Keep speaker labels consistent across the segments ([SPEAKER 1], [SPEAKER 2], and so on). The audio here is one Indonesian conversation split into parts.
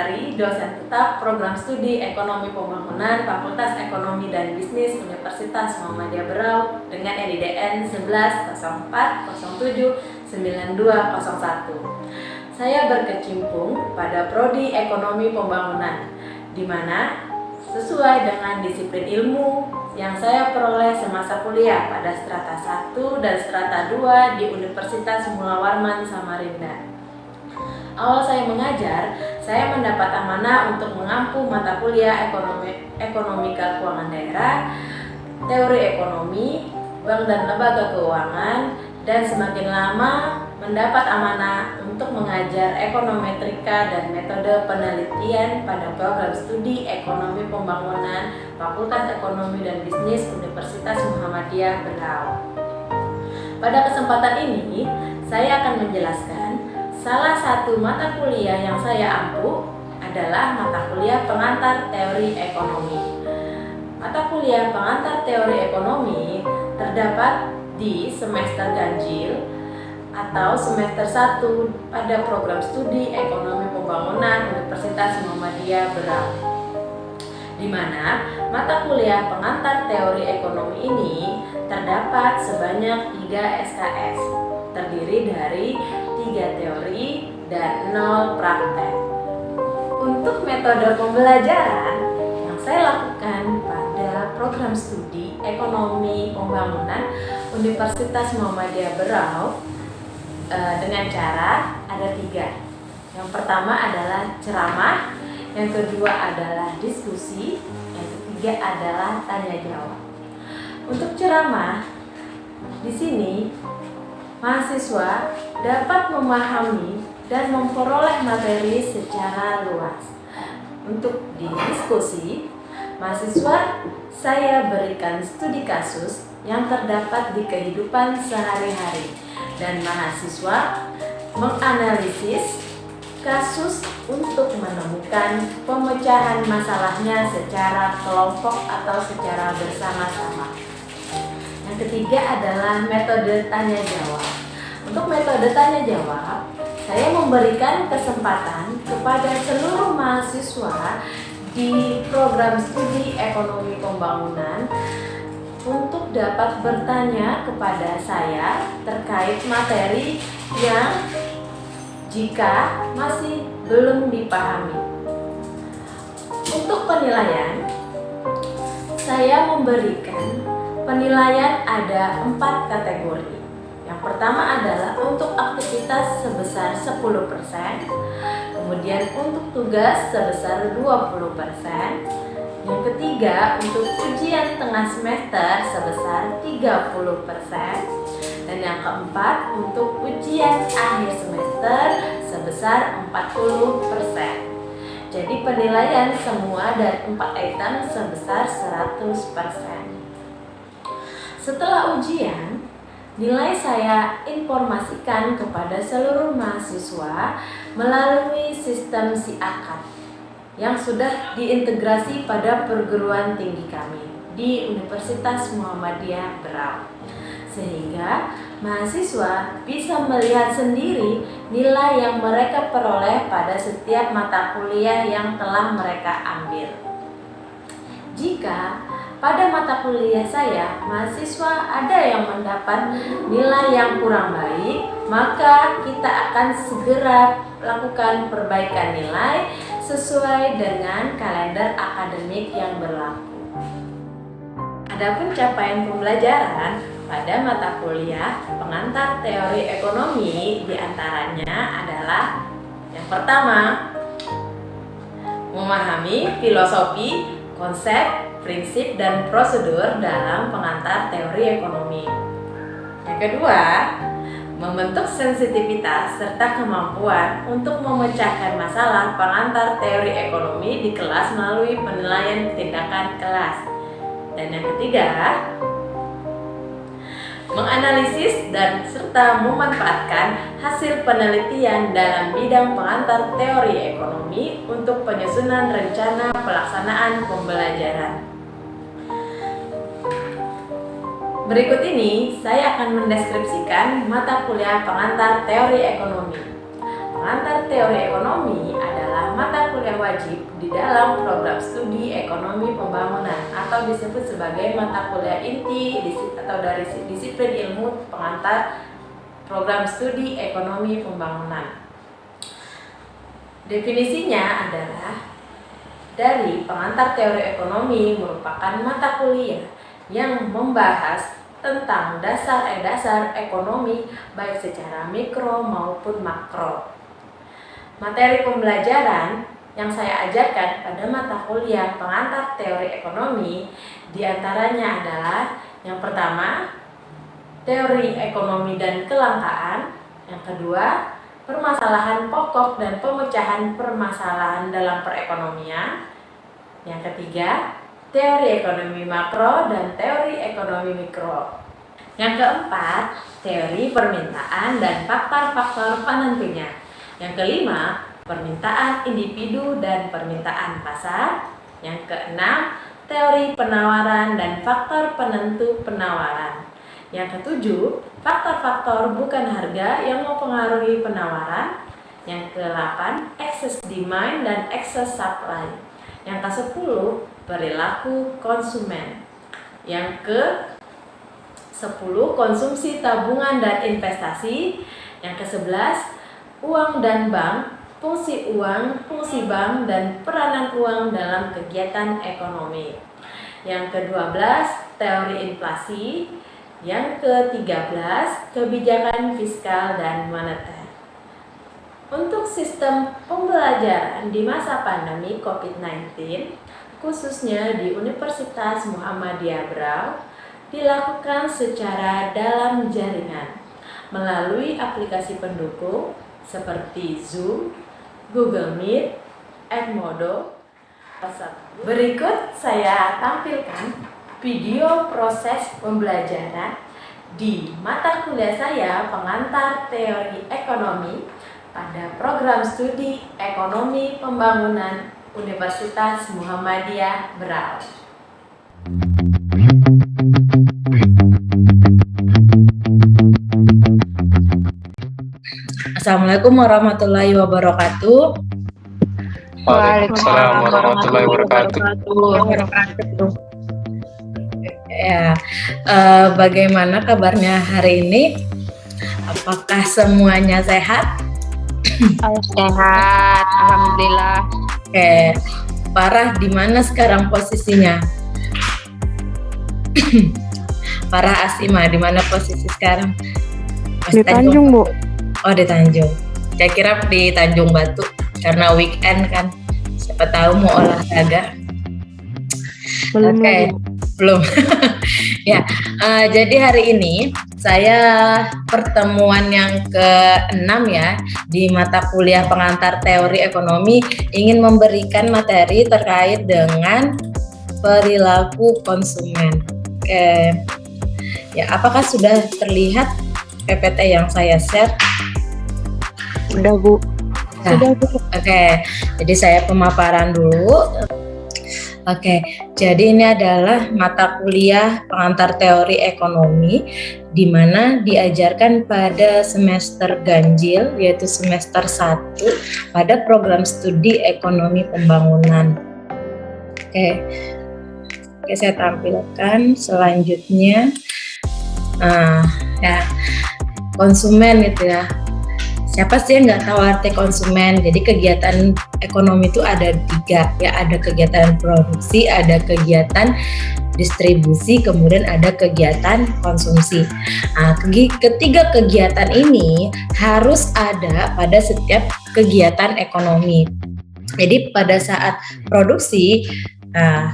[SPEAKER 1] Lestari, dosen tetap Program Studi Ekonomi Pembangunan Fakultas Ekonomi dan Bisnis Universitas Muhammadiyah Berau dengan NIDN 1104079201. Saya berkecimpung pada Prodi Ekonomi Pembangunan, di mana sesuai dengan disiplin ilmu yang saya peroleh semasa kuliah pada strata 1 dan strata 2 di Universitas Mula Warman Samarinda. Awal saya mengajar, saya mendapat amanah untuk mengampu mata kuliah ekonomika keuangan daerah, teori ekonomi, bank dan lembaga keuangan, dan semakin lama mendapat amanah untuk mengajar ekonometrika dan metode penelitian pada program studi ekonomi pembangunan Fakultas Ekonomi dan Bisnis Universitas Muhammadiyah Berau. Pada kesempatan ini, saya akan menjelaskan salah satu mata kuliah yang saya ampu adalah mata kuliah pengantar teori ekonomi. Mata kuliah pengantar teori ekonomi terdapat di semester ganjil atau semester 1 pada program studi ekonomi pembangunan Universitas Muhammadiyah Berau, di mana mata kuliah pengantar teori ekonomi ini terdapat sebanyak 3 SKS, terdiri dari 3 teori dan 0 praktek. Untuk metode pembelajaran yang saya lakukan pada program studi ekonomi pembangunan Universitas Muhammadiyah Berau dengan cara ada 3. Yang pertama adalah ceramah, yang kedua adalah diskusi, yang ketiga adalah tanya jawab. Untuk ceramah, di sini mahasiswa dapat memahami dan memperoleh materi secara luas. Untuk di diskusi, mahasiswa saya berikan studi kasus yang terdapat di kehidupan sehari-hari, dan mahasiswa menganalisis kasus untuk menemukan pemecahan masalahnya secara kelompok atau secara bersama-sama. Yang ketiga adalah metode tanya jawab. Untuk metode tanya jawab, saya memberikan kesempatan kepada seluruh mahasiswa di program studi ekonomi pembangunan untuk dapat bertanya kepada saya terkait materi yang jika masih belum dipahami. Untuk penilaian, saya memberikan penilaian ada 4 kategori. Yang pertama adalah untuk aktivitas sebesar 10%, kemudian untuk tugas sebesar 20%, yang ketiga untuk ujian tengah semester sebesar 30%, dan yang keempat untuk ujian akhir semester sebesar 40%. Jadi penilaian semua dari 4 item sebesar 100%. Setelah ujian, nilai saya informasikan kepada seluruh mahasiswa melalui sistem SIAKAT yang sudah diintegrasi pada perguruan tinggi kami di Universitas Muhammadiyah Berau, sehingga mahasiswa bisa melihat sendiri nilai yang mereka peroleh pada setiap mata kuliah yang telah mereka ambil. Jika pada mata kuliah saya, mahasiswa ada yang mendapat nilai yang kurang baik, maka kita akan segera lakukan perbaikan nilai sesuai dengan kalender akademik yang berlaku. Adapun capaian pembelajaran pada mata kuliah pengantar teori ekonomi diantaranya adalah yang pertama, memahami filosofi, konsep, prinsip, dan prosedur dalam pengantar teori ekonomi. Yang kedua, membentuk sensitivitas serta kemampuan untuk memecahkan masalah pengantar teori ekonomi di kelas melalui penilaian tindakan kelas. Dan yang ketiga, menganalisis dan serta memanfaatkan hasil penelitian dalam bidang pengantar teori ekonomi untuk penyusunan rencana pelaksanaan pembelajaran. Berikut ini saya akan mendeskripsikan mata kuliah pengantar teori ekonomi. pengantar teori ekonomi adalah mata kuliah wajib di dalam program studi ekonomi pembangunan atau disebut sebagai mata kuliah inti atau dari disiplin ilmu pengantar program studi ekonomi pembangunan. Definisinya adalah dari pengantar teori ekonomi merupakan mata kuliah yang membahas tentang dasar ekonomi baik secara mikro maupun makro. Materi pembelajaran yang saya ajarkan pada mata kuliah pengantar teori ekonomi diantaranya adalah yang pertama, teori ekonomi dan kelangkaan. Yang kedua, permasalahan pokok dan pemecahan permasalahan dalam perekonomian. Yang ketiga, teori ekonomi makro dan teori ekonomi mikro. Yang keempat, teori permintaan dan faktor-faktor penentunya. Yang kelima, permintaan individu dan permintaan pasar. Yang keenam, teori penawaran dan faktor penentu penawaran. Yang ketujuh, faktor-faktor bukan harga yang mempengaruhi penawaran. Yang ke-8, excess demand dan excess supply. Yang ke-10, perilaku konsumen. Yang ke-10, konsumsi tabungan dan investasi. Yang ke-11, uang dan bank, fungsi uang, fungsi bank, dan peranan uang dalam kegiatan ekonomi. Yang ke-12, teori inflasi. Yang ke-13, kebijakan fiskal dan moneter. Untuk sistem pembelajaran di masa pandemi COVID-19, khususnya di Universitas Muhammadiyah Berau, dilakukan secara dalam jaringan melalui aplikasi pendukung seperti Zoom, Google Meet, Edmodo, WhatsApp. Berikut saya tampilkan video proses pembelajaran di mata kuliah saya pengantar teori ekonomi pada program studi ekonomi pembangunan Universitas Muhammadiyah Berau. Assalamualaikum warahmatullahi wabarakatuh.
[SPEAKER 2] Waalaikumsalam warahmatullahi wabarakatuh.
[SPEAKER 1] Ya, bagaimana kabarnya hari ini? Apakah semuanya sehat?
[SPEAKER 2] Sehat, alhamdulillah.
[SPEAKER 1] Oke, Farah di mana sekarang posisinya? Farah Asima di mana posisi sekarang?
[SPEAKER 2] Di Tanjung, Bu.
[SPEAKER 1] Oh, di Tanjung. Saya kira di Tanjung Batu karena weekend kan. Siapa tahu mau olahraga.
[SPEAKER 2] Belum.
[SPEAKER 1] Oke, belum. Ya, jadi hari ini saya pertemuan yang ke-6 ya di mata kuliah pengantar teori ekonomi ingin memberikan materi terkait dengan perilaku konsumen. Oke. Ya, apakah sudah terlihat PPT yang saya share?
[SPEAKER 2] Udah, Bu.
[SPEAKER 1] Nah,
[SPEAKER 2] Sudah, Bu.
[SPEAKER 1] Oke, jadi saya pemaparan dulu. Oke, jadi ini adalah mata kuliah pengantar teori ekonomi di mana diajarkan pada semester ganjil yaitu semester 1 pada program studi ekonomi pembangunan. Oke, saya tampilkan selanjutnya. Ya, konsumen itu ya. Siapa sih yang nggak tahu arti konsumen? Jadi kegiatan ekonomi itu ada 3 ya, ada kegiatan produksi, ada kegiatan distribusi, kemudian ada kegiatan konsumsi. Nah, ketiga kegiatan ini harus ada pada setiap kegiatan ekonomi. Jadi pada saat produksi,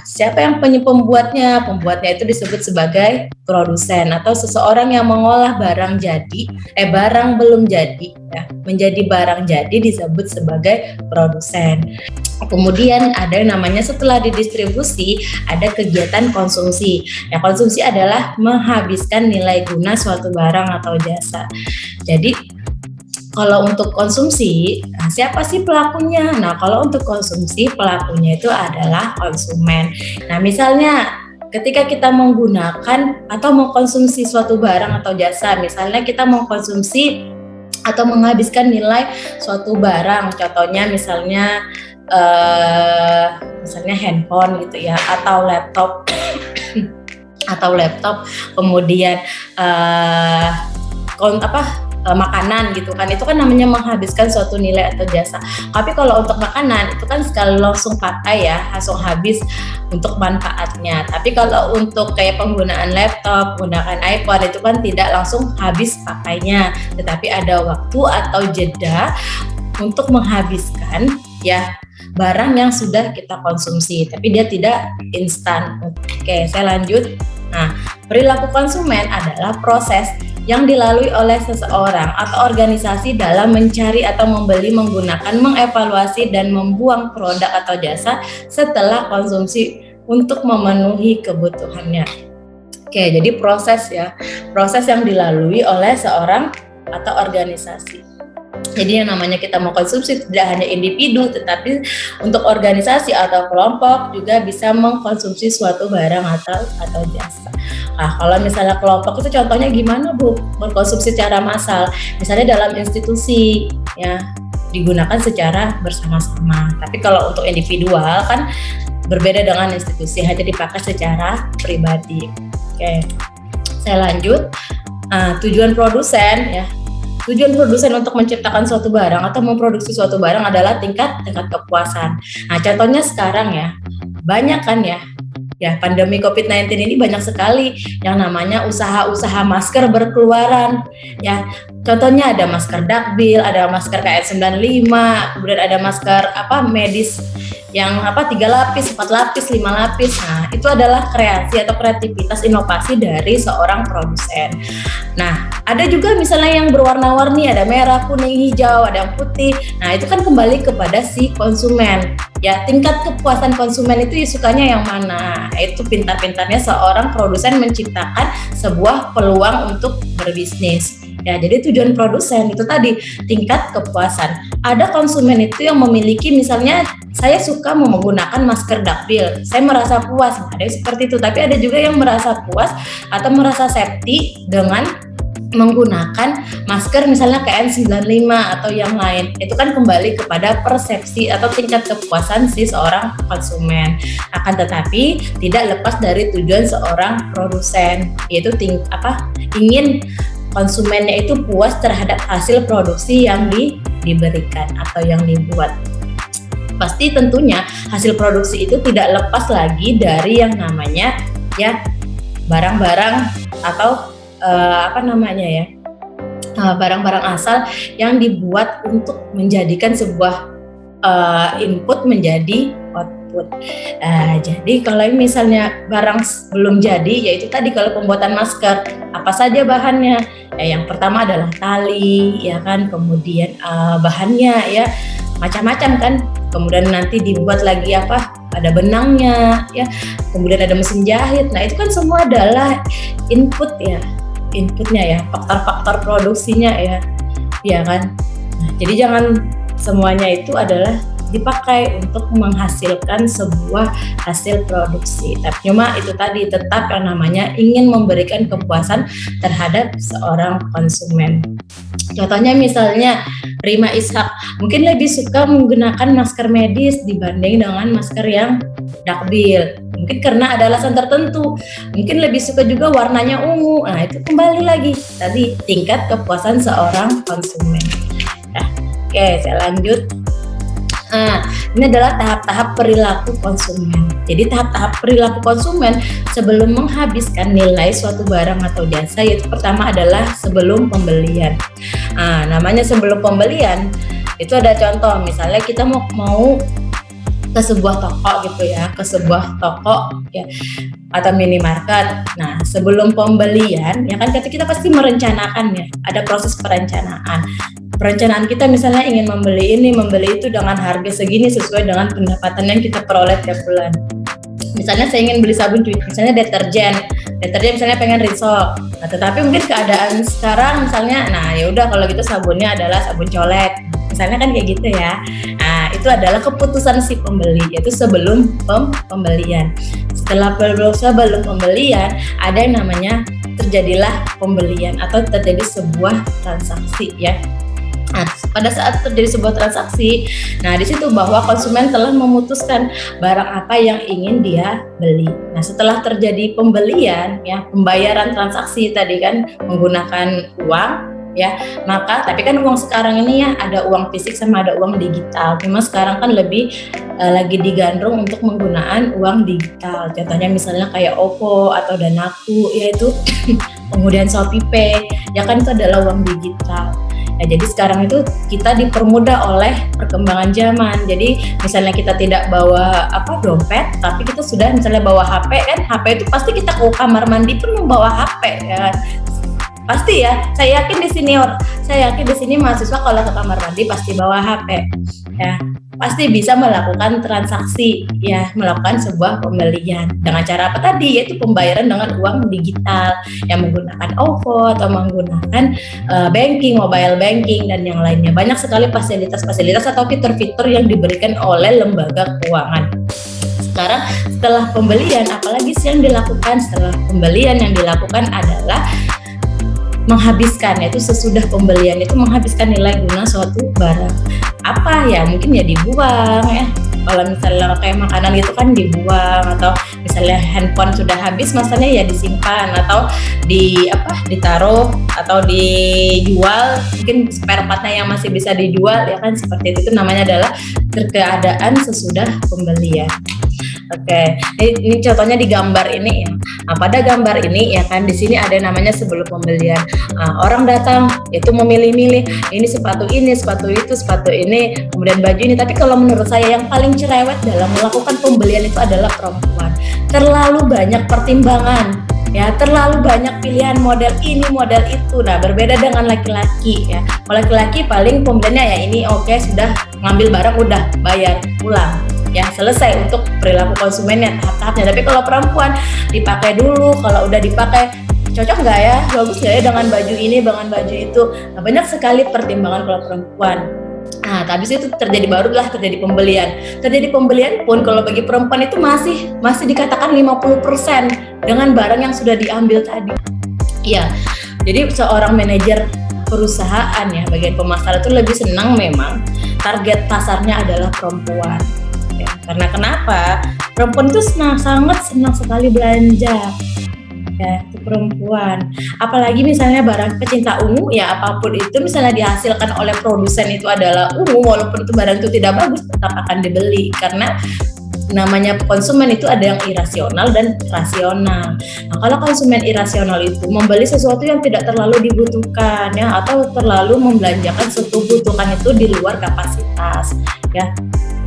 [SPEAKER 1] siapa yang pembuatnya? Pembuatnya itu disebut sebagai produsen atau seseorang yang mengolah barang belum jadi ya, menjadi barang jadi disebut sebagai produsen. Kemudian ada yang namanya setelah didistribusi ada kegiatan konsumsi. Nah, konsumsi adalah menghabiskan nilai guna suatu barang atau jasa. Jadi kalau untuk konsumsi, siapa sih pelakunya? Nah, kalau untuk konsumsi, pelakunya itu adalah konsumen. Nah, misalnya ketika kita menggunakan atau mengkonsumsi suatu barang atau jasa, misalnya kita mengkonsumsi atau menghabiskan nilai suatu barang. Contohnya misalnya handphone gitu ya, atau laptop kemudian makanan gitu kan, itu kan namanya menghabiskan suatu nilai atau jasa. Tapi kalau untuk makanan itu kan sekali langsung pakai ya, langsung habis untuk manfaatnya. Tapi kalau untuk kayak penggunaan laptop, menggunakan iPhone itu kan tidak langsung habis pakainya, tetapi ada waktu atau jeda untuk menghabiskan ya barang yang sudah kita konsumsi, tapi dia tidak instan. Oke, saya lanjut. Nah, perilaku konsumen adalah proses yang dilalui oleh seseorang atau organisasi dalam mencari atau membeli, menggunakan, mengevaluasi, dan membuang produk atau jasa setelah konsumsi untuk memenuhi kebutuhannya. Oke, jadi proses yang dilalui oleh seorang atau organisasi. Jadi yang namanya kita mau konsumsi tidak hanya individu, tetapi untuk organisasi atau kelompok juga bisa mengkonsumsi suatu barang atau jasa. Nah, kalau misalnya kelompok itu contohnya gimana Bu? Mengkonsumsi secara massal. Misalnya dalam institusi ya, digunakan secara bersama-sama. Tapi kalau untuk individual kan berbeda dengan institusi, hanya dipakai secara pribadi. Oke, saya lanjut. Tujuan produsen untuk menciptakan suatu barang atau memproduksi suatu barang adalah tingkat kepuasan. Nah, contohnya sekarang ya, banyak kan ya pandemi COVID-19 ini banyak sekali yang namanya usaha-usaha masker berkeluaran ya. Contohnya ada masker Dakbil, ada masker KN95, kemudian ada masker medis yang 3 lapis, 4 lapis, 5 lapis. Nah, itu adalah kreasi atau kreativitas inovasi dari seorang produsen. Nah, ada juga misalnya yang berwarna-warni, ada merah, kuning, hijau, ada yang putih. Nah, itu kan kembali kepada si konsumen. Ya, tingkat kepuasan konsumen itu sukanya yang mana? Itu pintar-pintarnya seorang produsen menciptakan sebuah peluang untuk berbisnis. Ya, jadi tujuan produsen itu tadi tingkat kepuasan. Ada konsumen itu yang memiliki, misalnya saya suka menggunakan masker Dakbil, saya merasa puas. Ada yang seperti itu, tapi ada juga yang merasa puas atau merasa safety dengan menggunakan masker misalnya KN95 atau yang lain. Itu kan kembali kepada persepsi atau tingkat kepuasan si seorang konsumen. Akan tetapi tidak lepas dari tujuan seorang produsen, yaitu ingin konsumennya itu puas terhadap hasil produksi yang diberikan atau yang dibuat. Pasti tentunya hasil produksi itu tidak lepas lagi dari yang namanya ya barang-barang atau barang-barang asal yang dibuat untuk menjadikan sebuah input menjadi output. Jadi kalau misalnya barang belum jadi, yaitu tadi kalau pembuatan masker, apa saja bahannya? Yang pertama adalah tali, ya kan, kemudian bahannya ya macam-macam kan, kemudian nanti dibuat lagi ada benangnya ya, kemudian ada mesin jahit. Nah, itu kan semua adalah inputnya ya, faktor-faktor produksinya ya kan. Nah, jadi jangan semuanya itu adalah dipakai untuk menghasilkan sebuah hasil produksi. Tapi cuma itu tadi, tetap yang namanya ingin memberikan kepuasan terhadap seorang konsumen. Contohnya misalnya Rima Ishak mungkin lebih suka menggunakan masker medis dibanding dengan masker yang Dakbil. Mungkin karena ada alasan tertentu. Mungkin lebih suka juga warnanya ungu. Nah, itu kembali lagi tadi tingkat kepuasan seorang konsumen. Oke, saya lanjut. Nah, ini adalah tahap-tahap perilaku konsumen. Jadi tahap-tahap perilaku konsumen sebelum menghabiskan nilai suatu barang atau jasa, yaitu pertama adalah sebelum pembelian. Nah, namanya sebelum pembelian itu ada contoh, misalnya kita mau ke sebuah toko gitu ya, atau minimarket. Nah, sebelum pembelian ya kan kita pasti merencanakan ya, ada proses perencanaan. Perencanaan kita misalnya ingin membeli itu dengan harga segini sesuai dengan pendapatan yang kita peroleh tiap bulan. Misalnya saya ingin beli sabun cuci, misalnya deterjen misalnya pengen Rinso. Nah, tetapi mungkin keadaan sekarang misalnya, nah ya udah kalau gitu sabunnya adalah sabun colek. Misalnya kan kayak gitu ya. Nah, itu adalah keputusan si pembeli, yaitu sebelum pembelian. Setelah sebelum pembelian ada yang namanya terjadilah pembelian atau terjadi sebuah transaksi ya. pada saat terjadi sebuah transaksi, nah di situ bahwa konsumen telah memutuskan barang apa yang ingin dia beli. Nah setelah terjadi pembelian, ya pembayaran transaksi tadi kan menggunakan uang, ya maka tapi kan uang sekarang ini ya ada uang fisik sama ada uang digital. Memang sekarang kan lebih lagi digandrung untuk menggunaan uang digital. Contohnya misalnya kayak OVO atau Danaku, yaitu kemudian ShopeePay, ya kan itu adalah uang digital. Nah, jadi sekarang itu kita dipermudah oleh perkembangan zaman. Jadi misalnya kita tidak bawa dompet, tapi kita sudah misalnya bawa HP kan, HP itu pasti kita ke kamar mandi pun membawa HP ya kan. Pasti ya, saya yakin di sini mahasiswa kalau ke kamar mandi pasti bawa HP ya. Pasti bisa melakukan transaksi ya, melakukan sebuah pembelian dengan cara apa tadi, yaitu pembayaran dengan uang digital yang menggunakan OVO atau menggunakan banking, mobile banking dan yang lainnya. Banyak sekali fasilitas-fasilitas atau fitur-fitur yang diberikan oleh lembaga keuangan. Sekarang setelah pembelian, apalagi sih yang dilakukan setelah pembelian? Yang dilakukan adalah menghabiskan, yaitu sesudah pembelian itu menghabiskan nilai guna suatu barang. Apa ya, mungkin ya dibuang ya, kalau misalnya kayak makanan gitu kan dibuang, atau misalnya handphone sudah habis masanya ya disimpan atau ditaruh atau dijual, mungkin spare partnya yang masih bisa dijual ya kan, seperti itu namanya adalah keadaan sesudah pembelian. Oke, ini contohnya di gambar ini ya. Nah, pada gambar ini ya kan di sini ada namanya sebelum pembelian. Orang datang itu memilih-milih ini sepatu itu, sepatu ini, kemudian baju ini. Tapi kalau menurut saya yang paling cerewet dalam melakukan pembelian itu adalah perempuan. Terlalu banyak pertimbangan. Ya, terlalu banyak pilihan model ini, model itu. Nah, berbeda dengan laki-laki ya. Kalau laki-laki paling pembeliannya ya ini oke, sudah ngambil barang udah bayar pulang. Ya, selesai untuk perilaku konsumennya tahap-tahapnya. Tapi kalau perempuan dipakai dulu, kalau udah dipakai cocok nggak ya, bagus nggak ya dengan baju ini, dengan baju itu. Nah, banyak sekali pertimbangan kalau perempuan. Nah, habis itu terjadi pembelian. Terjadi pembelian pun kalau bagi perempuan itu masih dikatakan 50% dengan barang yang sudah diambil tadi. Iya. Jadi seorang manajer perusahaan ya, bagian pemasaran itu lebih senang memang target pasarnya adalah perempuan. Ya, karena kenapa? Perempuan itu sangat senang sekali belanja. Ya, itu perempuan. Apalagi misalnya barang pecinta ungu ya, apapun itu misalnya dihasilkan oleh produsen itu adalah ungu, walaupun itu barang itu tidak bagus tetap akan dibeli, karena namanya konsumen itu ada yang irasional dan rasional. Nah, kalau konsumen irasional itu membeli sesuatu yang tidak terlalu dibutuhkan ya, atau terlalu membelanjakan sesuatu kebutuhan itu di luar kapasitas ya.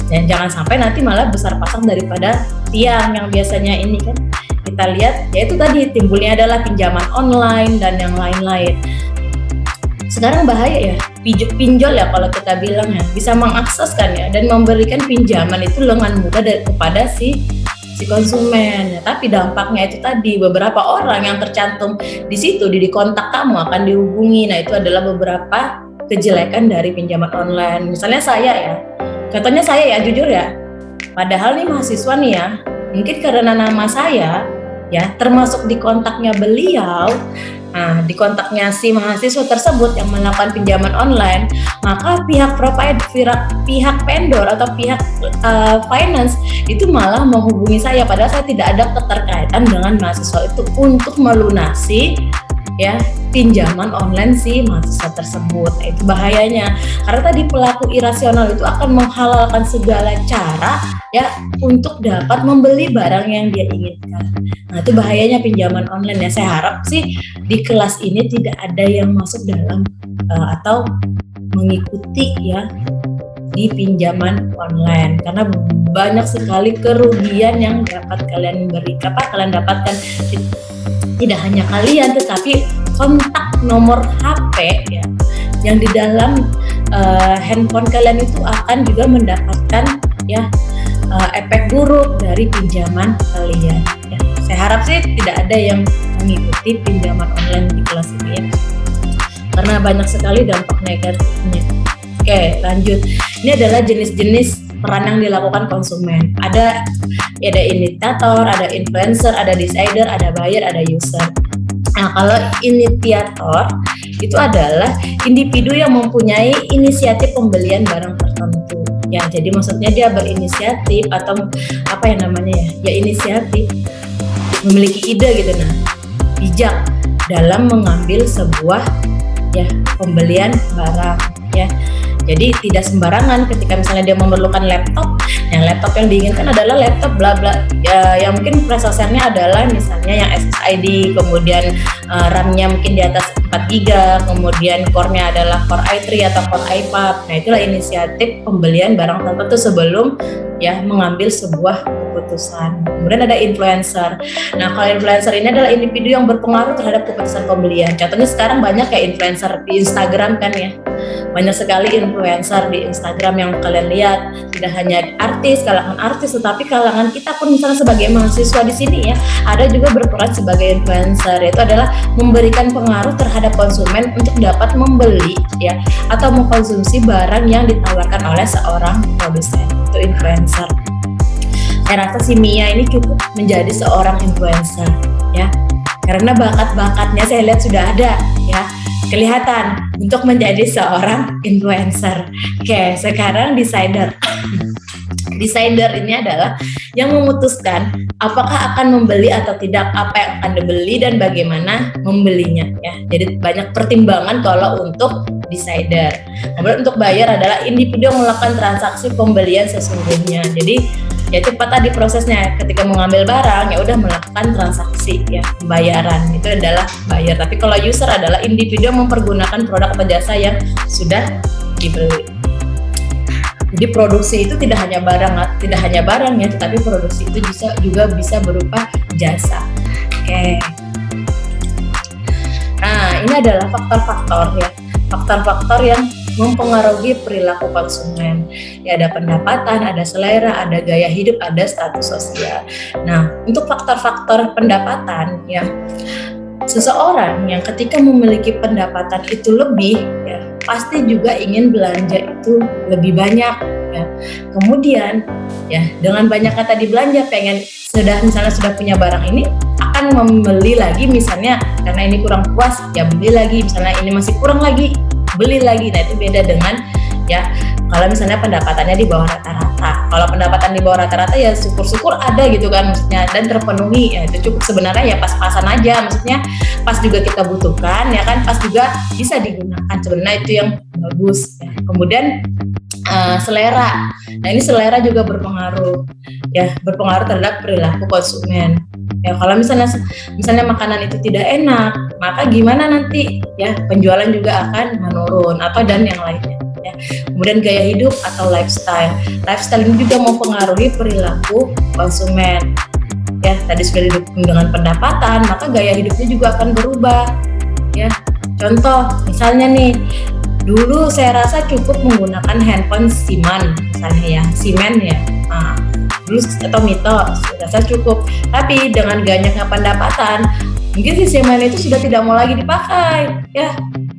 [SPEAKER 1] Dan jangan sampai nanti malah besar pasang daripada tiang yang biasanya ini kan kita lihat, yaitu tadi timbulnya adalah pinjaman online dan yang lain-lain. Sekarang bahaya ya, pinjol ya kalau kita bilang ya, bisa mengakses kan ya dan memberikan pinjaman itu dengan mudah kepada si konsumen ya. Tapi dampaknya itu tadi, beberapa orang yang tercantum di situ di kontak kamu akan dihubungi. Nah, itu adalah beberapa kejelekan dari pinjaman online. Misalnya saya ya, contohnya saya ya, jujur ya, padahal nih mahasiswa nih ya, mungkin karena nama saya ya termasuk di kontaknya beliau. Nah, di kontaknya si mahasiswa tersebut yang melakukan pinjaman online, maka pihak pihak vendor atau pihak finance itu malah menghubungi saya, padahal saya tidak ada keterkaitan dengan mahasiswa itu untuk melunasi ya pinjaman online si mahasiswa tersebut. Itu bahayanya, karena tadi pelaku irasional itu akan menghalalkan segala cara ya untuk dapat membeli barang yang dia inginkan. Nah, itu bahayanya pinjaman online ya. Saya harap sih di kelas ini tidak ada yang masuk dalam atau mengikuti ya di pinjaman online, karena banyak sekali kerugian yang dapat kalian dapatkan. Tidak hanya kalian, tetapi kontak nomor HP ya yang di dalam handphone kalian itu akan juga mendapatkan ya efek buruk dari pinjaman kalian ya. Saya harap sih tidak ada yang mengikuti pinjaman online di kelas ini ya, karena banyak sekali dampak negatifnya. Oke, lanjut. Ini adalah jenis-jenis peran yang dilakukan konsumen. Ada inisiator, ada influencer, ada decider, ada buyer, ada user. Nah, kalau inisiator itu adalah individu yang mempunyai inisiatif pembelian barang tertentu. Ya, jadi maksudnya dia berinisiatif atau apa yang namanya ya inisiatif, memiliki ide gitu, nah bijak dalam mengambil sebuah ya pembelian barang ya. Jadi tidak sembarangan ketika misalnya dia memerlukan laptop, yang laptop yang diinginkan adalah laptop bla bla ya, yang mungkin prosesornya adalah misalnya yang SSID, kemudian RAM-nya mungkin di atas 4 GB, kemudian core-nya adalah Core i3 atau Core i5. Nah, itulah inisiatif pembelian barang tertentu sebelum ya mengambil sebuah keputusan. Kemudian ada influencer. Nah, kalau influencer ini adalah individu yang berpengaruh terhadap keputusan pembelian. Contohnya sekarang banyak kayak influencer di Instagram kan ya. Banyak sekali influencer di Instagram yang kalian lihat, tidak hanya artis, kalangan artis, tetapi kalangan kita pun misalnya sebagai mahasiswa di sini ya, ada juga berperan sebagai influencer, yaitu adalah memberikan pengaruh terhadap konsumen untuk dapat membeli ya atau mengkonsumsi barang yang ditawarkan oleh seorang produsen. Itu influencer. Saya rasa si Mia ini cukup menjadi seorang influencer ya, karena bakat-bakatnya saya lihat sudah ada ya, kelihatan untuk menjadi seorang influencer. Oke, sekarang desainer. Desainer ini adalah yang memutuskan apakah akan membeli atau tidak, apa yang akan dibeli dan bagaimana membelinya ya. Jadi banyak pertimbangan kalau untuk desainer. Kemudian untuk buyer adalah individu yang melakukan transaksi pembelian sesungguhnya. Jadi ya cepat tadi prosesnya, ketika mengambil barang ya udah melakukan transaksi ya, pembayaran itu adalah buyer. Tapi kalau user adalah individu yang mempergunakan produk atau jasa yang sudah dibeli. Jadi produksi itu tidak hanya barang ya, tetapi produksi itu juga bisa berupa jasa. Oke. Nah, ini adalah faktor-faktor yang mempengaruhi perilaku konsumen. Ya, ada pendapatan, ada selera, ada gaya hidup, ada status sosial. Nah, untuk faktor-faktor pendapatan ya, seseorang yang ketika memiliki pendapatan itu lebih ya, pasti juga ingin belanja itu lebih banyak ya. Kemudian ya dengan banyaknya tadi belanja, pengen misalnya sudah punya barang ini, akan membeli lagi misalnya karena ini kurang puas ya beli lagi, misalnya ini masih kurang lagi beli lagi. Nah, itu beda dengan ya kalau misalnya pendapatannya di bawah rata-rata. Kalau pendapatan di bawah rata-rata ya syukur-syukur ada gitu kan maksudnya, dan terpenuhi ya itu cukup sebenarnya, ya pas-pasan aja, maksudnya pas juga kita butuhkan ya kan, pas juga bisa digunakan, sebenarnya itu yang bagus ya. Kemudian selera. Nah, ini selera juga berpengaruh terhadap perilaku konsumen. Ya, kalau misalnya makanan itu tidak enak, maka gimana nanti ya, penjualan juga akan menurun atau dan yang lainnya ya. Kemudian gaya hidup atau lifestyle ini juga mempengaruhi perilaku konsumen. Ya, tadi sudah didukung dengan pendapatan, maka gaya hidupnya juga akan berubah ya. Contoh misalnya nih, dulu saya rasa cukup menggunakan handphone Siman misalnya ya, Simen ya. Nah, dulu atau Mito rasa cukup, tapi dengan banyaknya pendapatan mungkin si Simen itu sudah tidak mau lagi dipakai ya.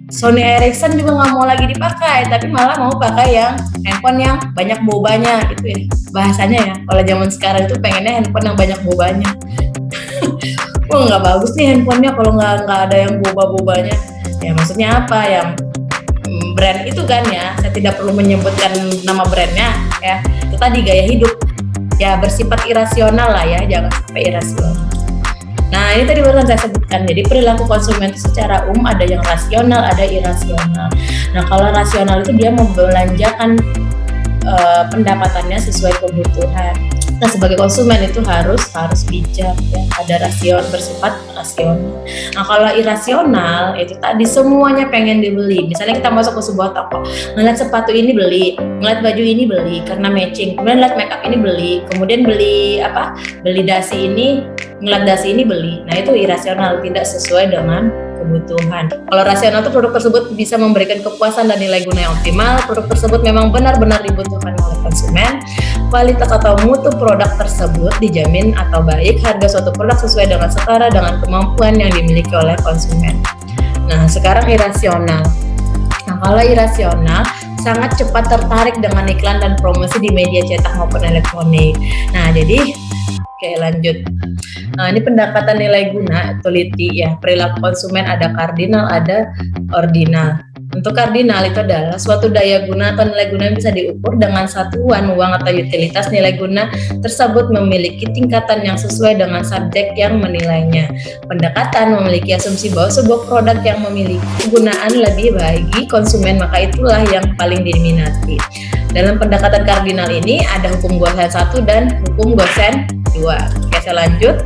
[SPEAKER 1] Sony Ericsson juga nggak mau lagi dipakai, tapi malah mau pakai yang handphone yang banyak bobanya gitu ya bahasanya ya. Kalau zaman sekarang itu pengennya handphone yang banyak bobanya. Wah, nggak bagus nih handphonenya kalau nggak ada yang boba-bobanya ya. Maksudnya apa, yang brand itu kan ya, saya tidak perlu menyebutkan nama brandnya ya. Itu tadi gaya hidup ya, bersifat irasional lah ya, jangan sampai irasional. Nah, ini tadi barusan saya sebutkan. Jadi perilaku konsumen itu secara umum ada yang rasional, ada irasional. Nah, kalau rasional itu dia membelanjakan pendapatannya sesuai kebutuhan. Nah, sebagai konsumen itu harus bijak ya, ada bersifat rasional. Nah, kalau irasional itu tadi semuanya pengen dibeli. Misalnya kita masuk ke sebuah toko, ngeliat sepatu ini beli, ngeliat baju ini beli karena matching, kemudian ngeliat makeup ini beli, kemudian beli dasi ini, ngeliat dasi ini beli. Nah, itu irasional, tidak sesuai dengan kebutuhan. Kalau rasional itu produk tersebut bisa memberikan kepuasan dan nilai guna yang optimal. Produk tersebut memang benar-benar dibutuhkan oleh konsumen. Kualitas atau mutu produk tersebut dijamin atau baik. Harga suatu produk sesuai dengan setara dengan kemampuan yang dimiliki oleh konsumen. Nah, sekarang irasional. Nah, kalau irasional sangat cepat tertarik dengan iklan dan promosi di media cetak maupun elektronik. Nah, jadi
[SPEAKER 3] Oke, lanjut. Nah, ini pendekatan nilai guna, teliti ya. Perilaku konsumen ada kardinal, ada ordinal. Untuk kardinal itu adalah suatu daya guna atau nilai guna yang bisa diukur dengan satuan uang atau utilitas. Nilai guna tersebut memiliki tingkatan yang sesuai dengan subjek yang menilainya. Pendekatan memiliki asumsi bahwa sebuah produk yang memiliki kegunaan lebih bagi konsumen, maka itulah yang paling diminati. Dalam pendekatan kardinal ini ada hukum Gosen 1 dan hukum Gosen 2. Oke, saya lanjut.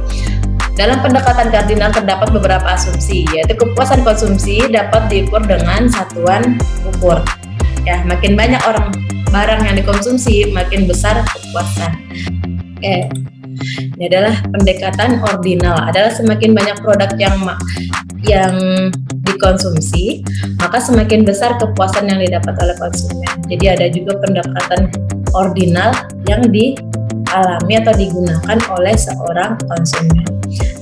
[SPEAKER 3] Dalam pendekatan kardinal terdapat beberapa asumsi, yaitu kepuasan konsumsi dapat diukur dengan satuan ukur. Ya, makin banyak barang yang dikonsumsi, makin besar kepuasan. Oke. Ini adalah pendekatan ordinal, adalah semakin banyak produk yang dikonsumsi, maka semakin besar kepuasan yang didapat oleh konsumen. Jadi ada juga pendekatan ordinal yang dialami atau digunakan oleh seorang konsumen.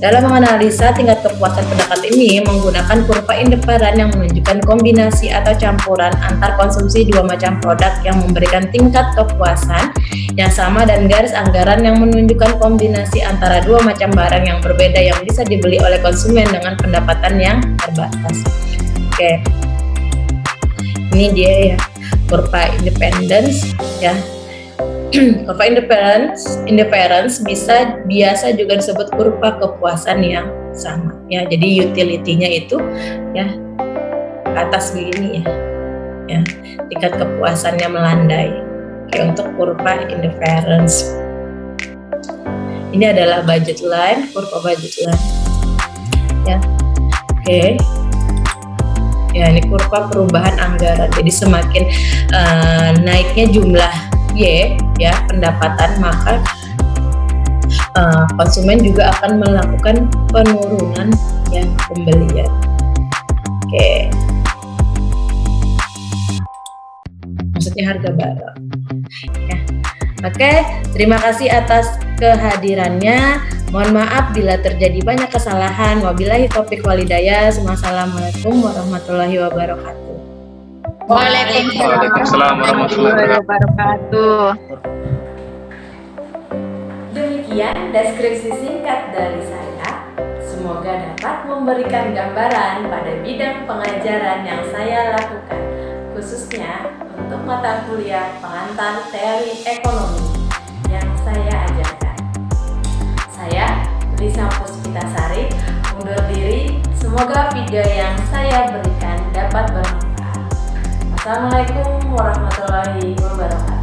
[SPEAKER 3] Dalam menganalisa tingkat kepuasan pendekatan ini menggunakan kurva indiferen yang menunjukkan kombinasi atau campuran antar konsumsi dua macam produk yang memberikan tingkat kepuasan yang sama dan garis anggaran yang menunjukkan kombinasi antara dua macam barang yang berbeda yang bisa dibeli oleh konsumen dengan pendapatan yang terbatas. Oke. Ini dia ya, kurva independence ya. Kurva indifference biasa juga disebut kurva kepuasan yang sama ya. Jadi utility-nya itu ya ke atas begini ya, tingkat kepuasannya melandai. Oke, untuk kurva indifference ini adalah budget line, kurva budget line ya. Oke ya, ini kurva perubahan anggaran. Jadi semakin naiknya jumlah Y ya pendapatan, maka konsumen juga akan melakukan penurunan ya pembelian. Oke. Maksudnya harga barang. Ya. Oke, terima kasih atas kehadirannya. Mohon maaf bila terjadi banyak kesalahan. Wabillahi taufiq walhidayah. Wassalamualaikum warahmatullahi wabarakatuh.
[SPEAKER 4] Waalaikumsalam warahmatullahi wabarakatuh.
[SPEAKER 1] Demikian deskripsi singkat dari saya. Semoga dapat memberikan gambaran pada bidang pengajaran yang saya lakukan, khususnya untuk mata kuliah pengantar teori ekonomi yang saya ajarkan. Saya, Lisa Puspitasari, undur diri. Semoga video yang saya berikan dapat bermanfaat. Assalamualaikum warahmatullahi wabarakatuh.